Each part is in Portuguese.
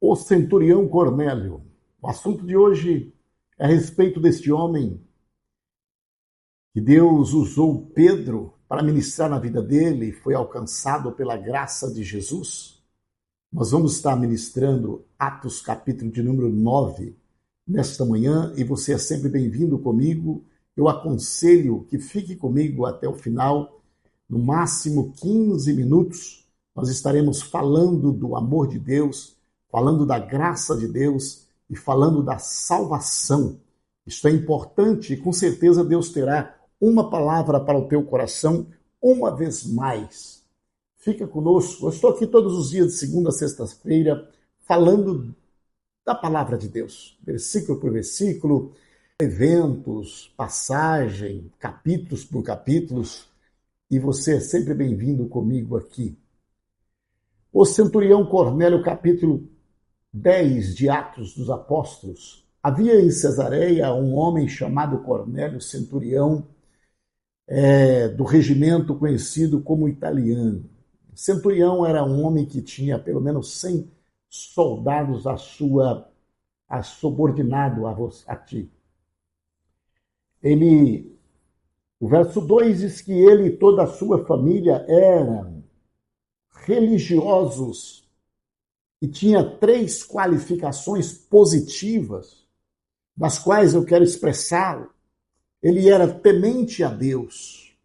O centurião Cornélio. O assunto de hoje é a respeito deste homem que Deus usou Pedro para ministrar na vida dele e foi alcançado pela graça de Jesus. Nós vamos estar ministrando Atos capítulo de número 9 nesta manhã e você é sempre bem-vindo comigo. Eu aconselho que fique comigo até o final, no máximo 15 minutos. Nós estaremos falando do amor de Deus, falando da graça de Deus e falando da salvação. Isto é importante e com certeza Deus terá uma palavra para o teu coração uma vez mais. Fica conosco. Eu estou aqui todos os dias de segunda a sexta-feira falando da palavra de Deus, versículo por versículo, eventos, passagem, capítulos por capítulos, e você é sempre bem-vindo comigo aqui. O centurião Cornélio, capítulo 10 de Atos dos Apóstolos. Havia em Cesareia um homem chamado Cornélio, centurião, do regimento conhecido como italiano. Centurião era um homem que tinha pelo menos 100 soldados subordinado a ti. O verso 2 diz que ele e toda a sua família eram religiosos e tinha 3 qualificações positivas, das quais eu quero expressá-lo. Ele era temente a Deus.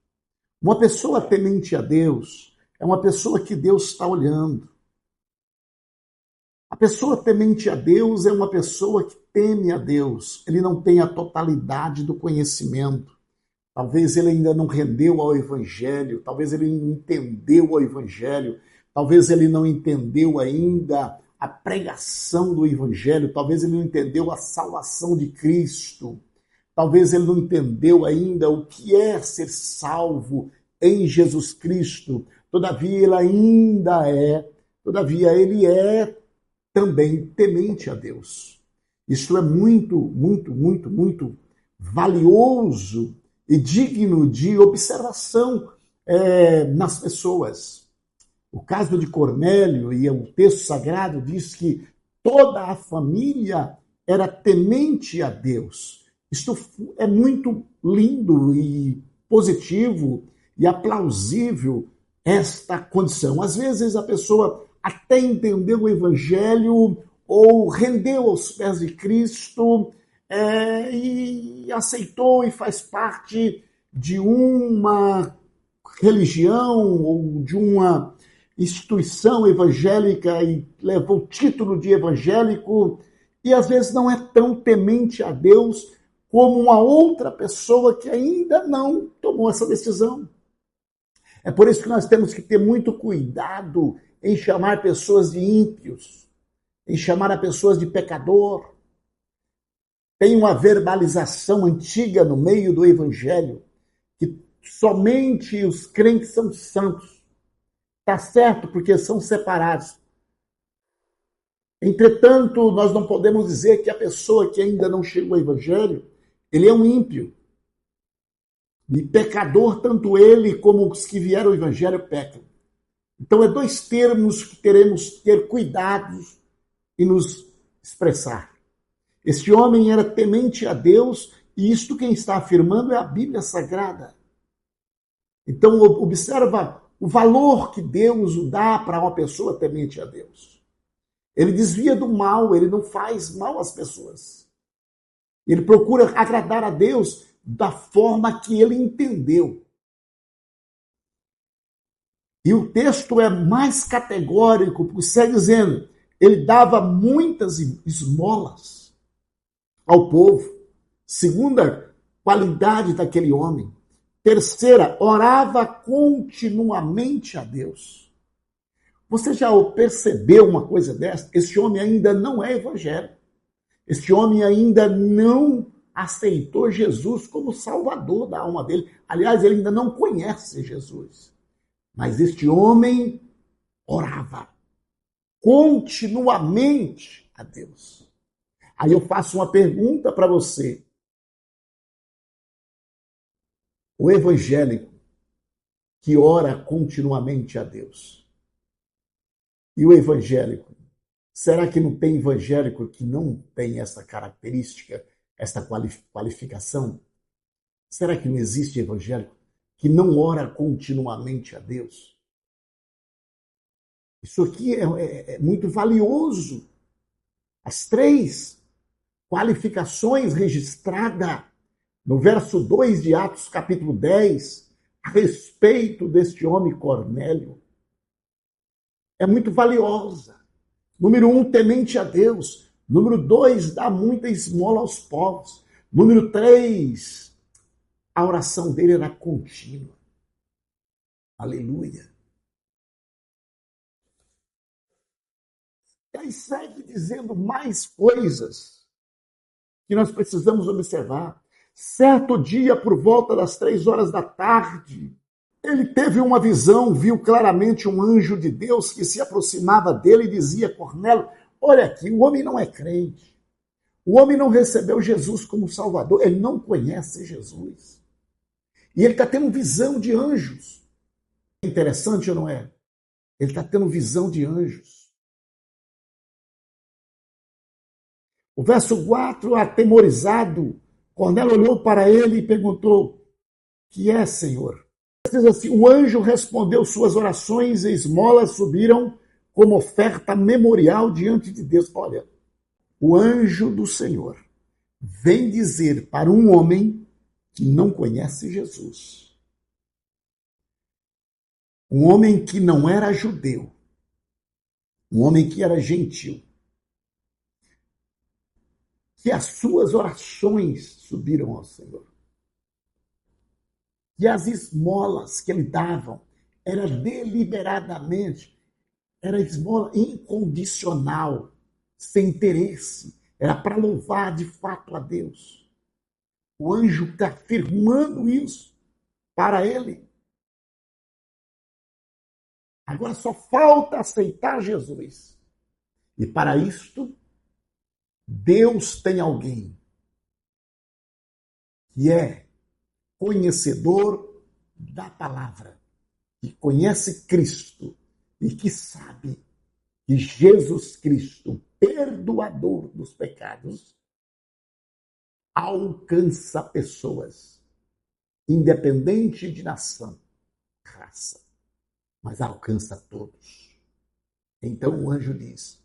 Uma pessoa temente a Deus é uma pessoa que Deus está olhando. A pessoa temente a Deus é uma pessoa que teme a Deus. Ele não tem a totalidade do conhecimento. Talvez ele ainda não rendeu ao Evangelho, talvez ele não entendeu o Evangelho, talvez ele não entendeu ainda a pregação do Evangelho, talvez ele não entendeu a salvação de Cristo, talvez ele não entendeu ainda o que é ser salvo em Jesus Cristo. Todavia ele é também temente a Deus. Isso é muito, muito, muito, muito valioso e digno de observação nas pessoas. O caso de Cornélio, e o texto sagrado diz que toda a família era temente a Deus. Isto é muito lindo e positivo e aplausível esta condição. Às vezes a pessoa até entendeu o Evangelho ou rendeu aos pés de Cristo e aceitou e faz parte de uma religião ou de uma instituição evangélica e levou o título de evangélico e às vezes não é tão temente a Deus como uma outra pessoa que ainda não tomou essa decisão. É por isso que nós temos que ter muito cuidado em chamar pessoas de ímpios, em chamar a pessoas de pecador. Tem uma verbalização antiga no meio do Evangelho que somente os crentes são santos. Está certo, porque são separados. Entretanto, nós não podemos dizer que a pessoa que ainda não chegou ao Evangelho, ele é um ímpio. E pecador, tanto ele como os que vieram ao Evangelho pecam. Então, é 2 termos que teremos que ter cuidado e nos expressar. Este homem era temente a Deus, e isto quem está afirmando é a Bíblia Sagrada. Então, observa o valor que Deus dá para uma pessoa temente a Deus. Ele desvia do mal, ele não faz mal às pessoas. Ele procura agradar a Deus da forma que ele entendeu. E o texto é mais categórico, porque segue dizendo, ele dava muitas esmolas ao povo. Segunda qualidade daquele homem. Terceira, orava continuamente a Deus. Você já percebeu uma coisa dessa? Esse homem ainda não é evangélico. Esse homem ainda não aceitou Jesus como salvador da alma dele. Aliás, ele ainda não conhece Jesus. Mas este homem orava continuamente a Deus. Aí eu faço uma pergunta para você. O evangélico que ora continuamente a Deus e o evangélico Será que não tem evangélico que não tem essa característica, essa qualificação? Será que não existe evangélico que não ora continuamente a Deus? Isso aqui é muito valioso. As 3 qualificações registradas no verso 2 de Atos capítulo 10, a respeito deste homem Cornélio, é muito valiosa. Número 1, temente a Deus. Número 2, dá muita esmola aos povos. Número 3, a oração dele era contínua. Aleluia. E aí segue dizendo mais coisas que nós precisamos observar. Certo dia, por volta das 3 horas da tarde, ele teve uma visão, viu claramente um anjo de Deus que se aproximava dele e dizia: Cornélio, olha aqui, o homem não é crente. O homem não recebeu Jesus como Salvador, ele não conhece Jesus. E ele está tendo visão de anjos. É interessante ou não é? Ele está tendo visão de anjos. O verso 4, atemorizado, Cornélio olhou para ele e perguntou: que é, Senhor? Diz assim: o anjo respondeu, suas orações e esmolas subiram como oferta memorial diante de Deus. Olha, o anjo do Senhor vem dizer para um homem que não conhece Jesus, um homem que não era judeu, um homem que era gentil, que as suas orações subiram ao Senhor. E as esmolas que ele davam era deliberadamente, era esmola incondicional, sem interesse, era para louvar de fato a Deus. O anjo está afirmando isso para ele. Agora só falta aceitar Jesus. E para isto, Deus tem alguém que é conhecedor da palavra, que conhece Cristo e que sabe que Jesus Cristo, perdoador dos pecados, alcança pessoas, independente de nação, raça, mas alcança todos. Então o anjo diz: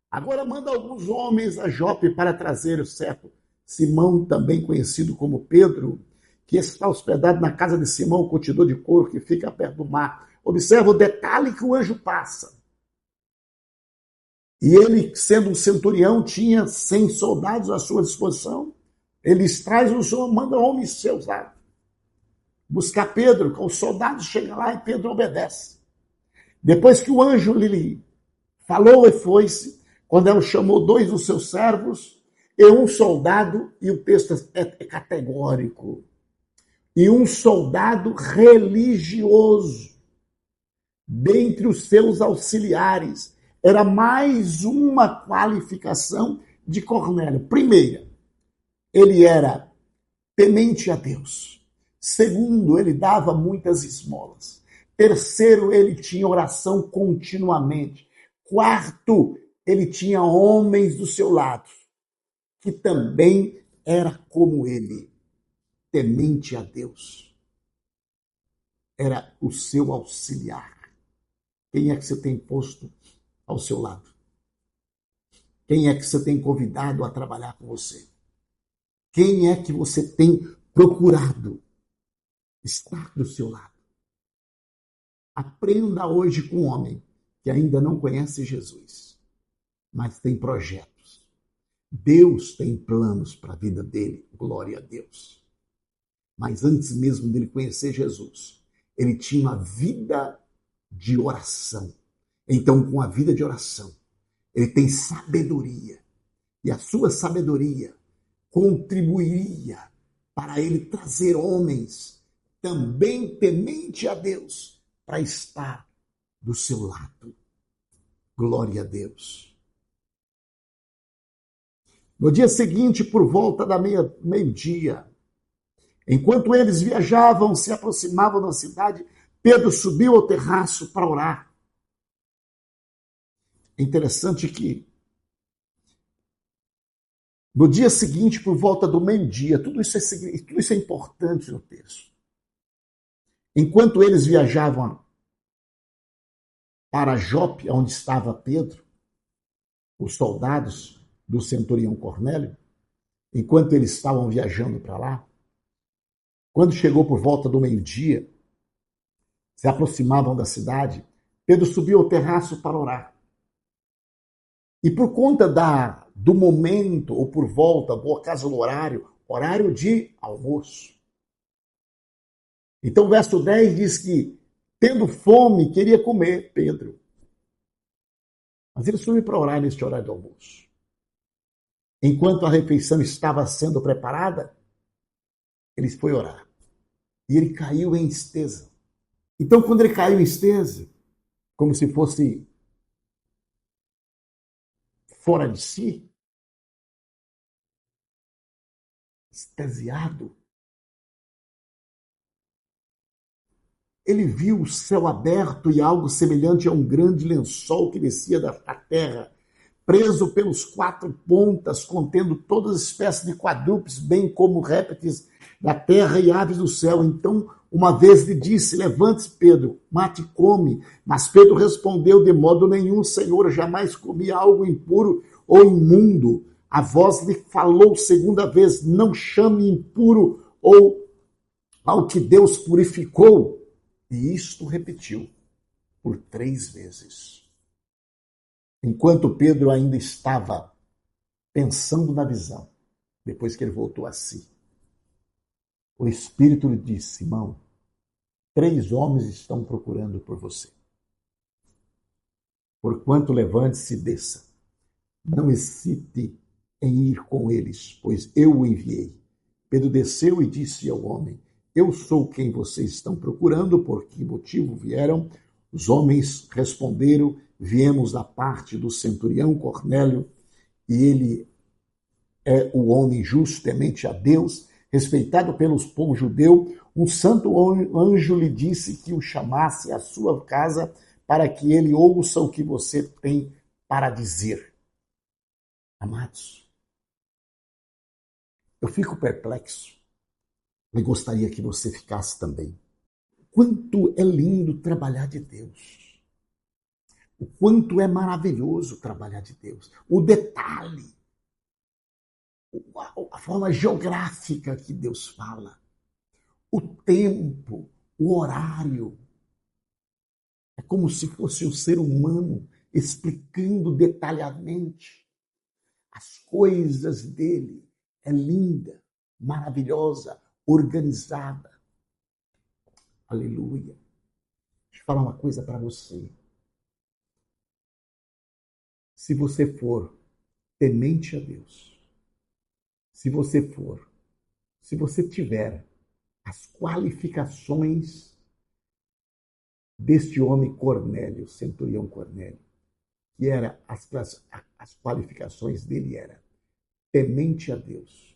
agora manda alguns homens a Jope para trazer o certo Simão, também conhecido como Pedro, que está hospedado na casa de Simão, o curtidor de couro, que fica perto do mar. Observa o detalhe que o anjo passa. E ele, sendo um centurião, tinha 100 soldados à sua disposição. Ele traz os homens, manda homens seus lá buscar Pedro. Os soldados chegam lá e Pedro obedece. Depois que o anjo lhe falou e foi-se, quando ela chamou 2 dos seus servos e um soldado, e o texto é categórico, e um soldado religioso, dentre os seus auxiliares. Era mais uma qualificação de Cornélio. Primeira, ele era temente a Deus. Segundo, ele dava muitas esmolas. Terceiro, ele tinha oração continuamente. Quarto, ele tinha homens do seu lado, que também era como ele, temente a Deus. Era o seu auxiliar. Quem é que você tem posto ao seu lado? Quem é que você tem convidado a trabalhar com você? Quem é que você tem procurado estar do seu lado? Aprenda hoje com um homem que ainda não conhece Jesus, mas tem projetos. Deus tem planos para a vida dele, glória a Deus. Mas antes mesmo dele conhecer Jesus, ele tinha uma vida de oração. Então, com a vida de oração, ele tem sabedoria. E a sua sabedoria contribuiria para ele trazer homens também temente a Deus para estar do seu lado. Glória a Deus. No dia seguinte, por volta da meio-dia, enquanto eles viajavam, se aproximavam da cidade, Pedro subiu ao terraço para orar. É interessante que No dia seguinte, por volta do meio-dia, tudo isso é importante no texto. Enquanto eles viajavam para Jope, onde estava Pedro, os soldados do centurião Cornélio, enquanto eles estavam viajando para lá, quando chegou por volta do meio-dia, se aproximavam da cidade, Pedro subiu ao terraço para orar. E por conta do momento, ou por volta, ou acaso do horário de almoço. Então o verso 10 diz que, tendo fome, queria comer Pedro. Mas ele subiu para orar neste horário do almoço. Enquanto a refeição estava sendo preparada, ele foi orar. E ele caiu em estesa. Então, quando ele caiu em estesa, como se fosse fora de si, extasiado, ele viu o céu aberto e algo semelhante a um grande lençol que descia da terra, preso pelos 4 pontas, contendo todas as espécies de quadrúpedes, bem como répteis da terra e aves do céu. Então, uma vez lhe disse: levante-se, Pedro, mate e come. Mas Pedro respondeu: de modo nenhum, Senhor, jamais comi algo impuro ou imundo. A voz lhe falou segunda vez: não chame impuro ou ao que Deus purificou. E isto repetiu por 3 vezes. Enquanto Pedro ainda estava pensando na visão, depois que ele voltou a si, o Espírito lhe disse: Simão, 3 homens estão procurando por você. Porquanto levante-se e desça. Não hesite em ir com eles, pois eu o enviei. Pedro desceu e disse ao homem: eu sou quem vocês estão procurando, por que motivo vieram? Os homens responderam: viemos da parte do centurião Cornélio, e ele é o homem justo, temente a Deus, respeitado pelos povos judeus. Um santo anjo lhe disse que o chamasse à sua casa para que ele ouça o que você tem para dizer. Amados, eu fico perplexo. Eu gostaria que você ficasse também. Quanto é lindo trabalhar de Deus. O quanto é maravilhoso trabalhar de Deus. O detalhe, a forma geográfica que Deus fala, o tempo, o horário. É como se fosse um ser humano explicando detalhadamente as coisas dele. É linda, maravilhosa, organizada. Aleluia. Deixa eu falar uma coisa para você. Se você for temente a Deus, se você tiver as qualificações deste homem Cornélio, centurião Cornélio, que era as qualificações dele era temente a Deus.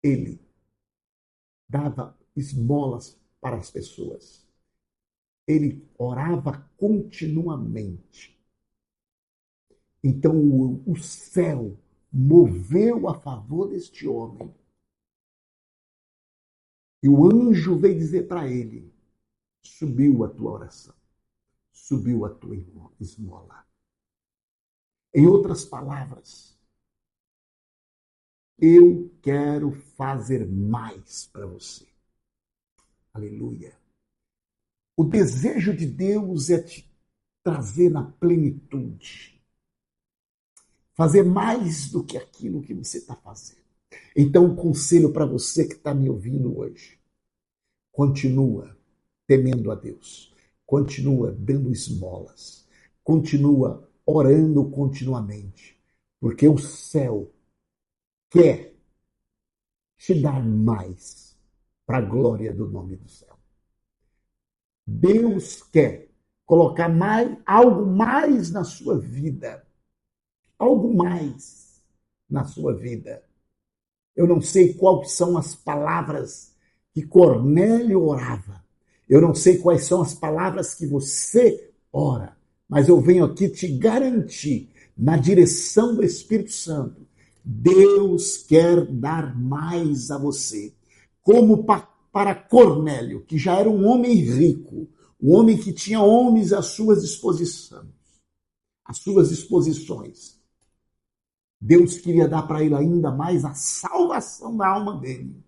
Ele dava esmolas para as pessoas. Ele orava continuamente. Então o céu moveu a favor deste homem. E o anjo veio dizer para ele: subiu a tua oração, subiu a tua esmola. Em outras palavras, eu quero fazer mais para você. Aleluia. O desejo de Deus é te trazer na plenitude. Fazer mais do que aquilo que você está fazendo. Então, um conselho para você que está me ouvindo hoje. Continua temendo a Deus. Continua dando esmolas. Continua orando continuamente. Porque o céu quer te dar mais para a glória do nome do céu. Deus quer colocar algo mais na sua vida. Algo mais na sua vida. Eu não sei quais são as palavras que Cornélio orava. Eu não sei quais são as palavras que você ora. Mas eu venho aqui te garantir, na direção do Espírito Santo, Deus quer dar mais a você. Como para Cornélio, que já era um homem rico, um homem que tinha homens às suas disposições, às suas disposições. Deus queria dar para ele ainda mais a salvação da alma dele.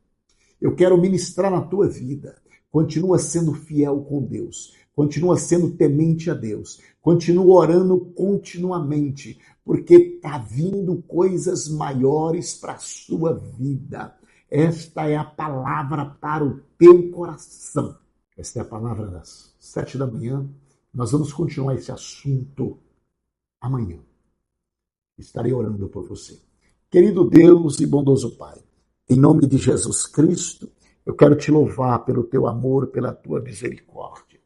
Eu quero ministrar na tua vida. Continua sendo fiel com Deus. Continua sendo temente a Deus. Continua orando continuamente, porque está vindo coisas maiores para a sua vida. Esta é a palavra para o teu coração. Esta é a palavra das 7 da manhã. Nós vamos continuar esse assunto amanhã. Estarei orando por você. Querido Deus e bondoso Pai, em nome de Jesus Cristo, eu quero te louvar pelo teu amor, pela tua misericórdia.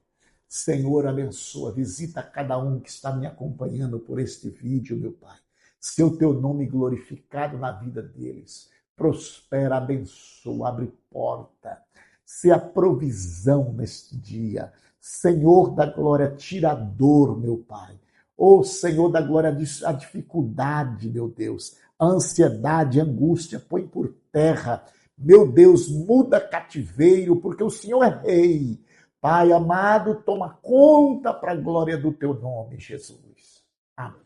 Senhor, abençoa, visita cada um que está me acompanhando por este vídeo, meu Pai. Seja o teu nome glorificado na vida deles. Prospera, abençoa, abre porta. Se a provisão neste dia. Senhor da glória, tira a dor, meu Pai. Ô Senhor da glória, a dificuldade, meu Deus, a ansiedade, a angústia, põe por terra. Meu Deus, muda cativeiro, porque o Senhor é rei. Pai amado, toma conta para a glória do teu nome, Jesus. Amém.